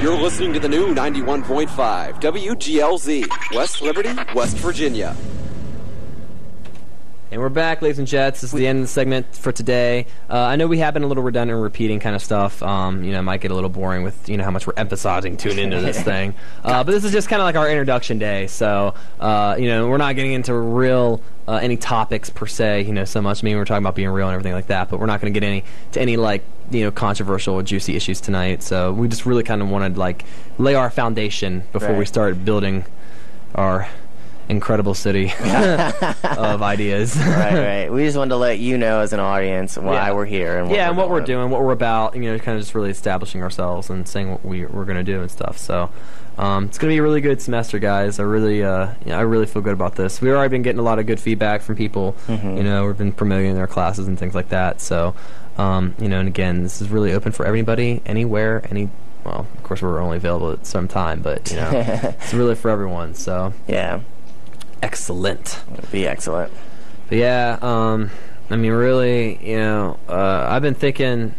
You're listening to the new 91.5 WGLZ, West Liberty, West Virginia. And we're back, ladies and gents. This is the end of the segment for today. I know we have been a little redundant and repeating kind of stuff. It might get a little boring with, how much we're emphasizing tune into this thing. But this is just kind of like our introduction day. So, we're not getting into real any topics per se, so much. We're talking about being real and everything like that. But we're not going to get any controversial or juicy issues tonight. So we just really kind of wanted to, lay our foundation before we start building our incredible city of ideas. Right. We just wanted to let you know as an audience why we're here and what we're doing, what we're about, kind of just really establishing ourselves and saying what we're going to do and stuff. So it's going to be a really good semester, guys. I really feel good about this. We've already been getting a lot of good feedback from people. We've been promoting their classes and things like that. So, and again, this is really open for everybody, anywhere, well, of course, we're only available at some time, but, it's really for everyone. So, yeah. Excellent. It'd be excellent. But yeah, really, I've been thinking,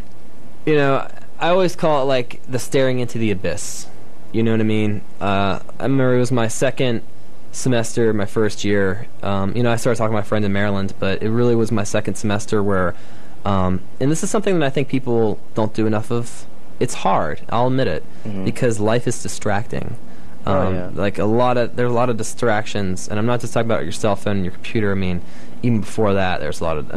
I always call it the staring into the abyss. You know what I mean? I remember it was my second semester, my first year. I started talking to my friend in Maryland, but it really was my second semester where, and this is something that I think people don't do enough of. It's hard, I'll admit it, because life is distracting. There's a lot of distractions, and I'm not just talking about your cell phone and your computer. Even before that, there's a lot of.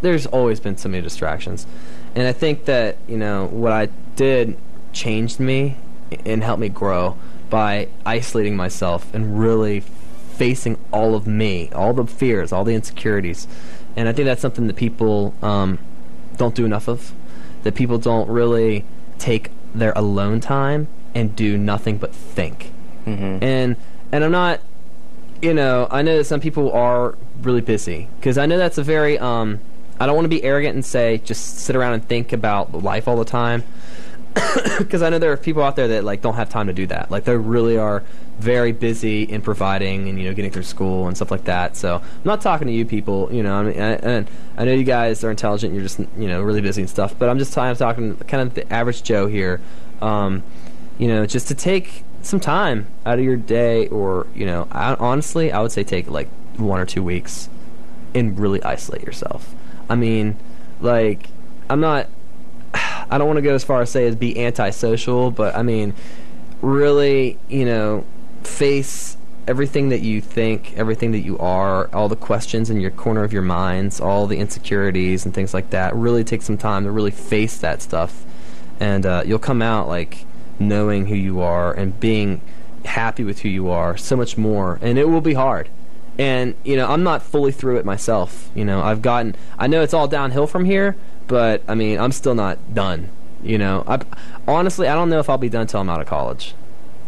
There's always been so many distractions, and I think that what I did changed me and helped me grow by isolating myself and really facing all of me, all the fears, all the insecurities, and I think that's something that people don't do enough of. That people don't really take their alone time and do nothing but think. And I'm not, I know that some people are really busy, because I know that's a very, I don't want to be arrogant and say just sit around and think about life all the time, because I know there are people out there that don't have time to do that. They really are very busy in providing and getting through school and stuff like that. So I'm not talking to you people, and I know you guys are intelligent. You're just really busy and stuff. But I'm just talking kind of the average Joe here, just to take some time out of your day, or honestly, I would say take 1 or 2 weeks and really isolate yourself. I'm not, I don't want to go as far as say as be antisocial, but really, face everything that you think, everything that you are, all the questions in your corner of your minds, all the insecurities and things like that. Really take some time to really face that stuff, and you'll come out knowing who you are and being happy with who you are so much more. And it will be hard, and I'm not fully through it myself. I know it's all downhill from here, but I'm still not done. Honestly, I don't know if I'll be done until I'm out of college.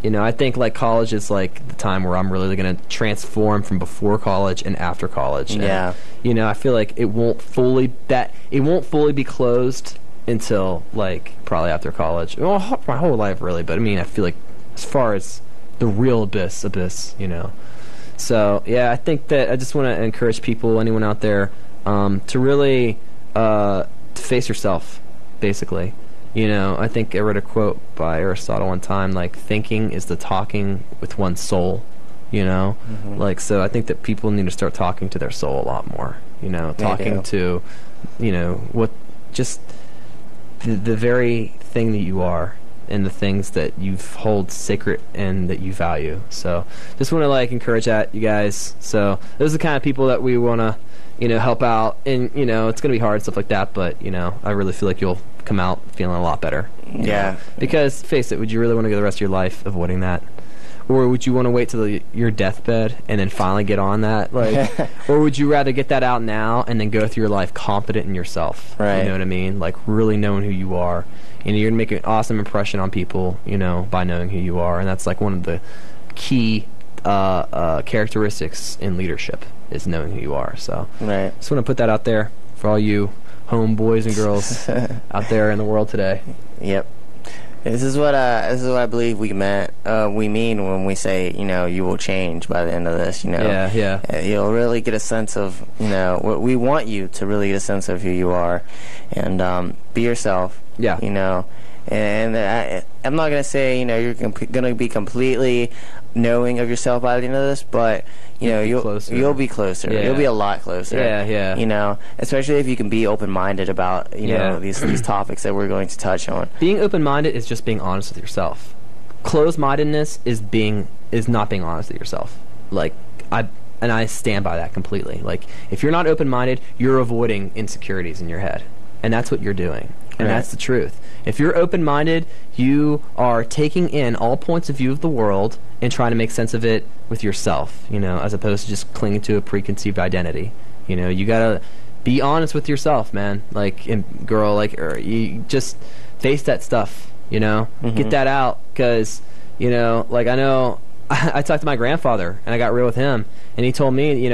I think college is the time where I'm really going to transform from before college and after college. Yeah. And, I feel it won't fully be closed until probably after college. Well, my whole life really, but I feel as far as the real abyss. So yeah, I think that I just want to encourage people, anyone out there, to really to face yourself, basically. I think I read a quote by Aristotle one time, thinking is the talking with one's soul. So I think that people need to start talking to their soul a lot more. Talking to, what just the very thing that you are and the things that you hold sacred and that you value. So just want to encourage that, you guys. So those are the kind of people that we want to help out, and it's gonna be hard, stuff like that, but I really feel you'll come out feeling a lot better. Yeah. Because face it, would you really want to go the rest of your life avoiding that? Or would you want to wait till your deathbed and then finally get on that? Or would you rather get that out now and then go through your life confident in yourself? Right. You know what I mean? Really knowing who you are. And you're going to make an awesome impression on people, by knowing who you are. And that's one of the key characteristics in leadership is knowing who you are. So right. Just want to put that out there for all you home boys and girls out there in the world today. Yep. This is what I believe we mean when we say, you will change by the end of this, Yeah. You'll really get a sense of, we want you to really get a sense of who you are, and be yourself. Yeah. And I'm not gonna say you're gonna be completely knowing of yourself by the end of this, but you'll be closer. Yeah. You'll be a lot closer. Yeah. Especially if you can be open-minded about these topics that we're going to touch on. Being open-minded is just being honest with yourself. Closed-mindedness is not being honest with yourself. Like I stand by that completely. Like, if you're not open-minded, you're avoiding insecurities in your head, and that's what you're doing. And that's the truth. If you're open-minded, you are taking in all points of view of the world and trying to make sense of it with yourself, as opposed to just clinging to a preconceived identity. You gotta be honest with yourself, man. Like, and girl, you just face that stuff, Get that out, because, I know I talked to my grandfather, and I got real with him, and he told me,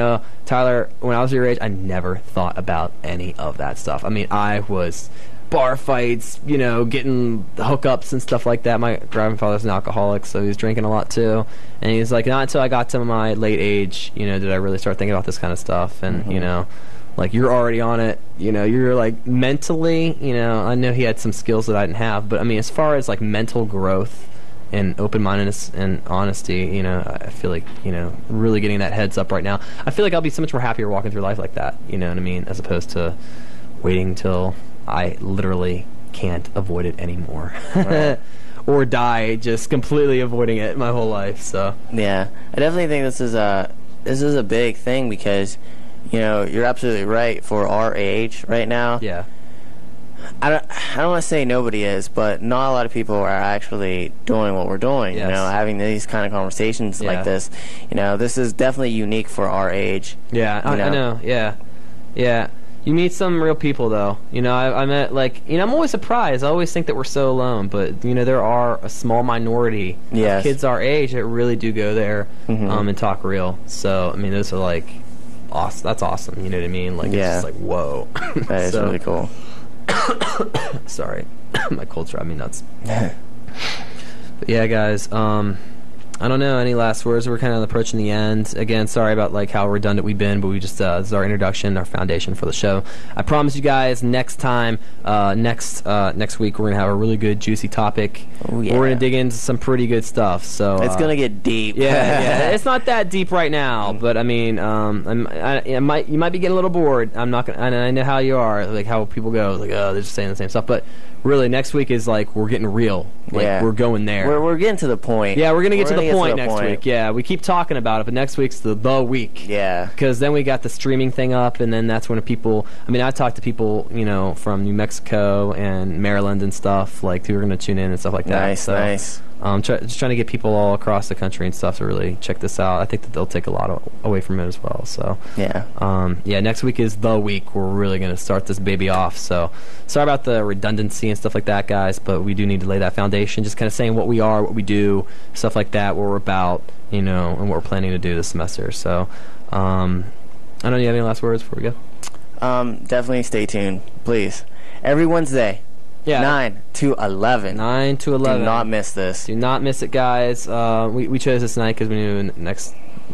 Tyler, when I was your age, I never thought about any of that stuff. I mean, I was bar fights, getting hookups and stuff like that. My grandfather's an alcoholic, so he was drinking a lot too. And he's like, not until I got to my late age, did I really start thinking about this kind of stuff. And, you're already on it. You're like mentally, I know he had some skills that I didn't have, but I mean, as far as like mental growth and open-mindedness and honesty, I feel like, really getting that heads up right now. I feel like I'll be so much more happier walking through life like that, you know what I mean, as opposed to waiting till I literally can't avoid it anymore. Right. Or die just completely avoiding it my whole life. So yeah, I definitely think this is a big thing, because you're absolutely right. For our age right now, yeah, I don't want to say nobody is, but not a lot of people are actually doing what we're doing. Yes. Having these kind of conversations like this. This is definitely unique for our age. Yeah, I know. Yeah. You meet some real people, though. I met, I'm always surprised. I always think that we're so alone, but, there are a small minority of kids our age that really do go there and talk real. So, I mean, those are, awesome. That's awesome, you know what I mean? It's just whoa. That is really cool. Sorry. My cold's driving me nuts. But, yeah, guys, I don't know, any last words? We're kind of approaching the end. Again, sorry about how redundant we've been, but we just this is our introduction, our foundation for the show. I promise you guys, next time, next week, we're gonna have a really good, juicy topic. Oh, yeah. We're gonna dig into some pretty good stuff. So it's gonna get deep. Yeah. It's not that deep right now, but I mean, you might be getting a little bored. I'm not gonna. I know how you are, how people go, oh, they're just saying the same stuff, but. Really, next week is we're getting real. We're going there. We're getting to the point. Yeah, we're going to get to the point next week. Yeah, we keep talking about it, but next week's the week. Yeah. Because then we got the streaming thing up, and then that's when people... I mean, I talked to people, from New Mexico and Maryland and stuff, who are going to tune in and stuff like that. Nice. Just trying to get people all across the country and stuff to really check this out. I think that they'll take a lot away from it as well. So yeah. Next week is the week we're really going to start this baby off. So sorry about the redundancy and stuff like that, guys, but we do need to lay that foundation. Just kind of saying what we are, what we do, stuff like that, what we're about, and what we're planning to do this semester. So I don't know. You have any last words before we go? Definitely stay tuned, please. Every Wednesday. Yeah. 9 to 11. 9 to 11. Do not miss this. Do not miss it, guys. We chose this night because we knew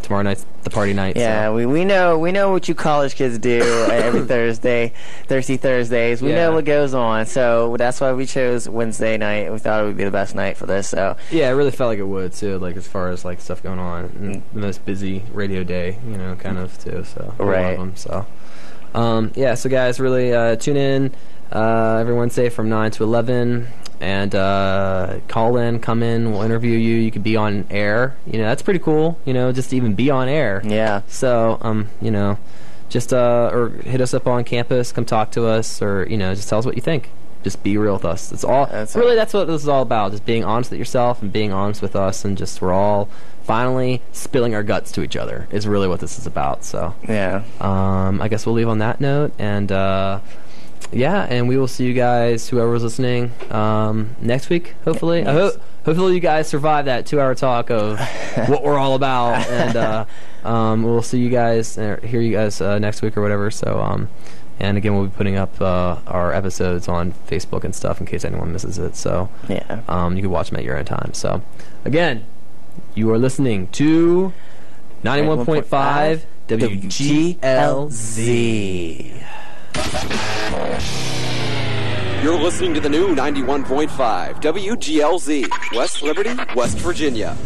tomorrow night's the party night. Yeah, so. we know what you college kids do every Thursday, Thirsty Thursdays. We know what goes on, so that's why we chose Wednesday night. We thought it would be the best night for this. So yeah, it really felt like it would too. As far as stuff going on, and the most busy radio day, kind of too. So right. Them, so so guys, really tune in. Every Wednesday from 9 to 11, and call in, come in, we'll interview you. You could be on air. That's pretty cool, just to even be on air. Yeah. So, just, or hit us up on campus, come talk to us, or, just tell us what you think. Just be real with us. That's all. That's what this is all about, just being honest with yourself and being honest with us, and just we're all finally spilling our guts to each other is really what this is about. So, yeah. I guess we'll leave on that note, and, yeah, and we will see you guys, whoever's listening, next week, hopefully. Yes. Hopefully you guys survive that 2-hour talk of what we're all about. And we'll see you guys, hear you guys next week or whatever. So, and again, we'll be putting up our episodes on Facebook and stuff in case anyone misses it. So yeah, you can watch them at your own time. So, again, you are listening to 91.5 WGLZ. You're listening to the new 91.5 WGLZ, West Liberty, West Virginia.